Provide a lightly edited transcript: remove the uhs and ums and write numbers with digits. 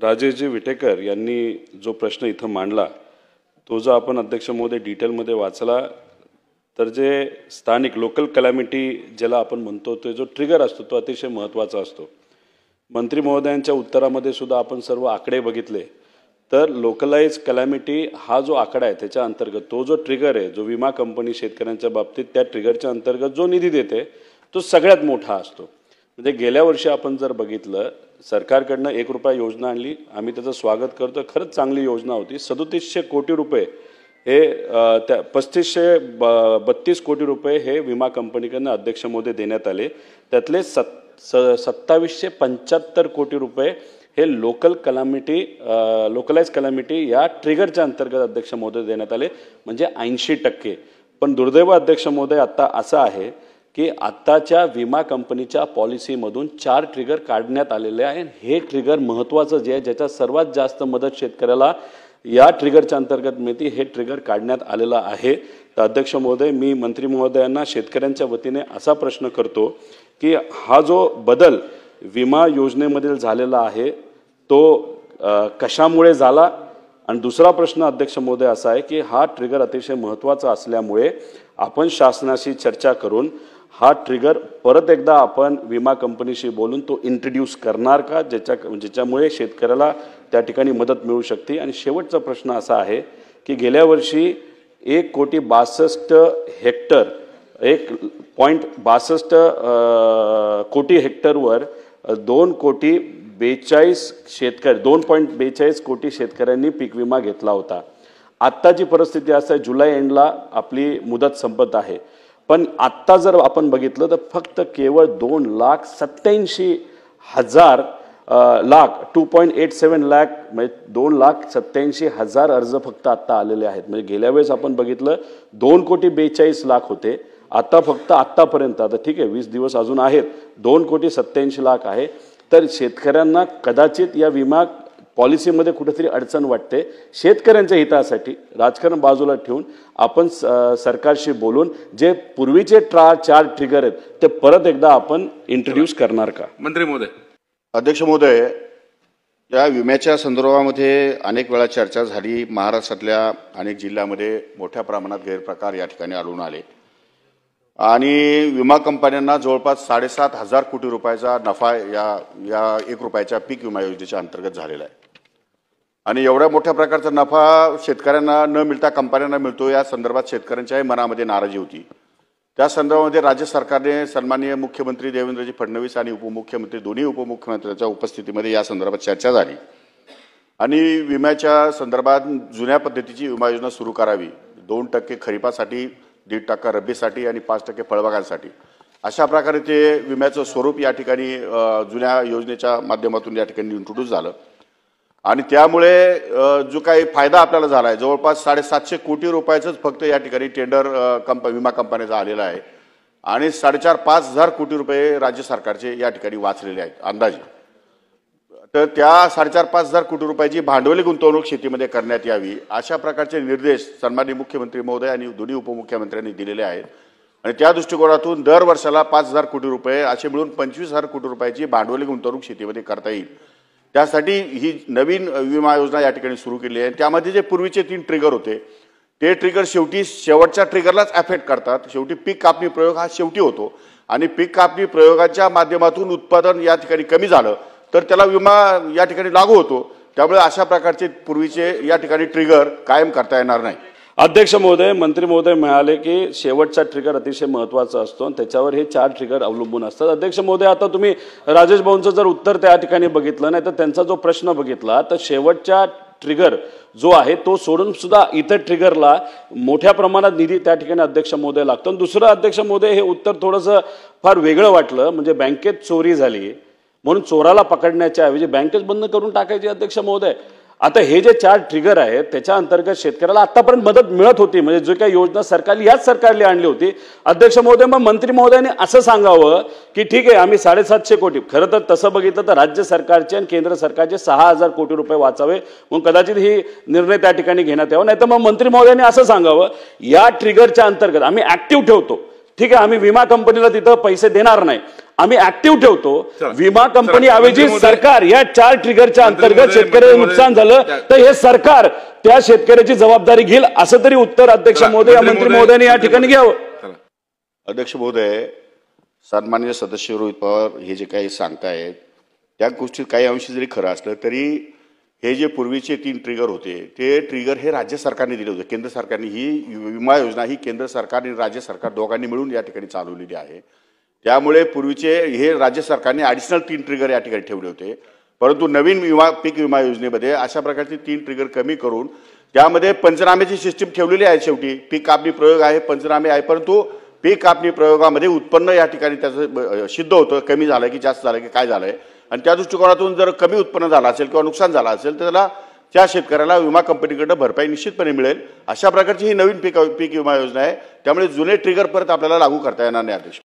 राजेशजी विटेकर यांनी जो प्रश्न इथं मांडला तो जर आपण अध्यक्ष महोदय डिटेलमध्ये वाचला तर जे स्थानिक लोकल कॅलॅमिटी ज्याला आपण म्हणतो तो जो ट्रिगर असतो तो अतिशय महत्त्वाचा असतो। मंत्री महोदयांच्या उत्तरामध्ये सुद्धा आपण सर्व आकडे बघितले तर लोकलाइज कॅलॅमिटी हा जो आकडा आहे त्याच्या अंतर्गत तो जो ट्रिगर आहे जो विमा कंपनी शेतकऱ्यांच्या बाबतीत त्या ट्रिगरच्या अंतर्गत जो निधी देते तो सगळ्यात मोठा असतो। म्हणजे गेल्या वर्षी आपण जर बघितलं सरकारकडनं 1 रुपया योजना आणली, आम्ही त्याचं स्वागत करतो, खरंच चांगली योजना होती। 3700 कोटी रुपये हे त्या 3532 कोटी रुपये हे विमा कंपनीकडनं अध्यक्ष महोदय देण्यात आले। त्यातले 2775 कोटी रुपये हे लोकलाइज कॅलॅमिटी या ट्रिगरच्या अंतर्गत अध्यक्ष महोदय देण्यात आले, म्हणजे 80%। पण दुर्दैव अध्यक्ष महोदय आता असं आहे की आत्ताच्या विमा कंपनीच्या पॉलिसीमधून 4 ट्रिगर काढण्यात आलेले आहे। हे ट्रिगर महत्त्वाचं जे आहे ज्याचा सर्वात जास्त मदत शेतकऱ्याला या ट्रिगरच्या अंतर्गत मिळते हे ट्रिगर काढण्यात आलेला आहे। तर अध्यक्ष महोदय मी मंत्री महोदयांना शेतकऱ्यांच्या वतीने असा प्रश्न करतो की हा जो बदल विमा योजनेमधील झालेला आहे तो कशामुळे झाला, आणि दुसरा प्रश्न अध्यक्ष महोदय असा आहे की हा ट्रिगर अतिशय महत्त्वाचा असल्यामुळे आपण शासनाशी चर्चा करून हा ट्रिगर परत एकदा आपण विमा कंपनीशी बोलून तो इंट्रोड्यूस करणार का ज्याच्यामुळे शेतकऱ्याला त्या ठिकाणी मदत मिळू शकते। आणि शेवटचा प्रश्न असा आहे की गेल्या वर्षी 1,62 हेक्टर 1.62 कोटी हेक्टरवर 2.42 कोटी शेतकऱ्यांनी पीक विमा घेतला होता। आत्ताची परिस्थिती असं आहे जुलै एंडला आपली मुदत संपत आहे, पण आत्ता जर आपण बघितलं तर फक्त केवळ 2,87,000 लाख 2.87 लाख म्हणजे 2,87,000 अर्ज फक्त आत्ता आलेले आहेत। म्हणजे गेल्या वेळेस आपण बघितलं 2,42,00,000 होते, आता फक्त आत्तापर्यंत आता ठीक आहे 20 दिवस अजून आहेत 2,87,000,000 आहे। तर शेतकऱ्यांना कदाचित या विमा पॉलिसीमध्ये कुठेतरी अडचण वाटते। शेतकऱ्यांच्या हितासाठी राजकारण बाजूला ठेवून आपण सरकारशी बोलून जे पूर्वीचे 4 ट्रिगर आहेत ते परत एकदा आपण इंट्रोड्यूस करणार का? मंत्री महोदय। अध्यक्ष महोदय, या विम्याच्या संदर्भामध्ये अनेक वेळा चर्चा झाली। महाराष्ट्रातल्या अनेक जिल्ह्यामध्ये मोठ्या प्रमाणात गैरप्रकार या ठिकाणी आढळून आले आणि विमा कंपन्यांना जवळपास 7,500 कोटी रुपयाचा नफा या 1 रुपयाच्या पीक विमा योजनेच्या अंतर्गत झालेला आहे आणि एवढ्या मोठ्या प्रकारचा नफा शेतकऱ्यांना न मिळता कंपन्यांना मिळतो या संदर्भात शेतकऱ्यांच्याही मनामध्ये नाराजी होती। त्या संदर्भामध्ये राज्य सरकारने सन्माननीय मुख्यमंत्री देवेंद्रजी फडणवीस आणि उपमुख्यमंत्री दोन्ही उपमुख्यमंत्र्यांच्या उपस्थितीमध्ये या संदर्भात चर्चा झाली आणि विम्याच्या संदर्भात जुन्या पद्धतीची विमा योजना सुरू करावी। 2% खरीपासाठी, 1.5% रब्बीसाठी आणि 5% फळबागांसाठी अशा प्रकारे ते विम्याचं स्वरूप या ठिकाणी जुन्या योजनेच्या माध्यमातून या ठिकाणी इंट्रोड्यूस झालं आणि त्यामुळे जो काही फायदा आपल्याला झाला आहे जवळपास 750 कोटी रुपयाचंच फक्त या ठिकाणी टेंडर विमा कंपन्याचा आलेला आहे आणि 4,500 कोटी रुपये राज्य सरकारचे या ठिकाणी वाचलेले आहेत अंदाजे। तर त्या 4,500 कोटी रुपयाची भांडवली गुंतवणूक शेतीमध्ये करण्यात यावी अशा प्रकारचे निर्देश सन्माननीय मुख्यमंत्री महोदय आणि दोन्ही उपमुख्यमंत्र्यांनी दिलेले आहेत आणि त्या दृष्टिकोनातून दर वर्षाला 5,000 कोटी रुपये असे मिळून 25,000 कोटी रुपयाची भांडवली गुंतवणूक शेतीमध्ये करता येईल। त्यासाठी ही नवीन विमा योजना या ठिकाणी सुरू केली आहे। त्यामध्ये जे पूर्वीचे 3 ट्रिगर होते ते ट्रिगर शेवटच्या ट्रिगरलाच अफेक्ट करतात। शेवटी पीक कापणी प्रयोग हा शेवटी होतो आणि पीक कापणी प्रयोगाच्या माध्यमातून उत्पादन या ठिकाणी कमी झालं तर त्याला विमा या ठिकाणी लागू होतो। त्यामुळे अशा प्रकारचे पूर्वीचे या ठिकाणी ट्रिगर कायम करता येणार नाही। अध्यक्ष महोदय, मंत्री महोदय म्हणाले की शेवटचा ट्रिगर अतिशय महत्त्वाचा असतो आणि त्याच्यावर हे 4 ट्रिगर अवलंबून असतात। अध्यक्ष महोदय, आता तुम्ही राजेश भाऊंचं जर उत्तर त्या ठिकाणी बघितलं नाही तर त्यांचा जो प्रश्न बघितला तर शेवटच्या ट्रिगर जो आहे तो सोडून सुद्धा इतर ट्रिगरला मोठ्या प्रमाणात निधी त्या ठिकाणी अध्यक्ष महोदय लागतो। आणि दुसरं अध्यक्ष महोदय, हे उत्तर थोडंसं फार वेगळं वाटलं, म्हणजे बँकेत चोरी झाली म्हणून चोराला पकडण्याच्या ऐवजी बँकेच बंद करून टाकायची अध्यक्ष महोदय। आता हे जे 4 ट्रिगर आहेत त्याच्या अंतर्गत शेतकऱ्याला आतापर्यंत मदत मिळत होती, म्हणजे जो काही योजना सरकारने याच सरकारने आणली होती। अध्यक्ष महोदय, मग मंत्री महोदयांनी असं सांगावं की ठीक आहे आम्ही 750 कोटी, खरं तर तसं बघितलं तर राज्य सरकारचे आणि केंद्र सरकारचे 6,000 कोटी रुपये वाचावे म्हणून कदाचित ही निर्णय त्या ठिकाणी घेण्यात यावा। नाही तर मग मंत्री महोदयांनी असं सांगावं या ट्रिगरच्या अंतर्गत आम्ही ऍक्टिव्ह ठेवतो, ठीक आहे आम्ही विमा कंपनीला तिथं पैसे देणार नाही आम्ही ऍक्टिव्ह ठेवतो. चला. विमा कंपनी चला. ऐवजी मंत्री सरकार या 4 ट्रिगरच्या अंतर्गत शेतकऱ्याचं नुकसान झालं तर हे सरकार त्या शेतकऱ्याची जबाबदारी घेईल असं तरी उत्तर अध्यक्ष महोदय मंत्री महोदयांनी या ठिकाणी घ्यावं. अध्यक्ष महोदय, सन्माननीय सदस्य रोहित पवार हे जे काही सांगतायत त्या गोष्टी काही अंशी जरी खरं असलं तरी हे जे पूर्वीचे 3 ट्रिगर होते ते ट्रिगर हे राज्य सरकारने दिले होते. केंद्र सरकारने ही विमा योजना ही केंद्र सरकार आणि राज्य सरकार दोघांनी मिळून या ठिकाणी चालवलेली आहे. त्यामुळे पूर्वीचे हे राज्य सरकारने ॲडिशनल 3 ट्रिगर या ठिकाणी ठेवले होते. परंतु नवीन पीक विमा योजनेमध्ये अशा प्रकारचे 3 ट्रिगर कमी करून त्यामध्ये पंचनाम्याची सिस्टीम ठेवलेली आहे. शेवटी पीक कापणी प्रयोग आहे, पंचनामे आहे, परंतु पीक कापणी प्रयोगामध्ये उत्पन्न या ठिकाणी त्याचं सिद्ध होतं कमी झालं की जास्त झालं की काय झालंय आणि त्या दृष्टिकोनातून जर कमी उत्पन्न झालं असेल किंवा नुकसान झालं असेल तर त्याला त्या शेतकऱ्याला विमा कंपनीकडनं भरपाई निश्चितपणे मिळेल. अशा प्रकारची ही नवीन पीक विमा योजना आहे. त्यामुळे जुने ट्रिगर परत आपल्याला लागू करता येणार नाही. अध्यक्ष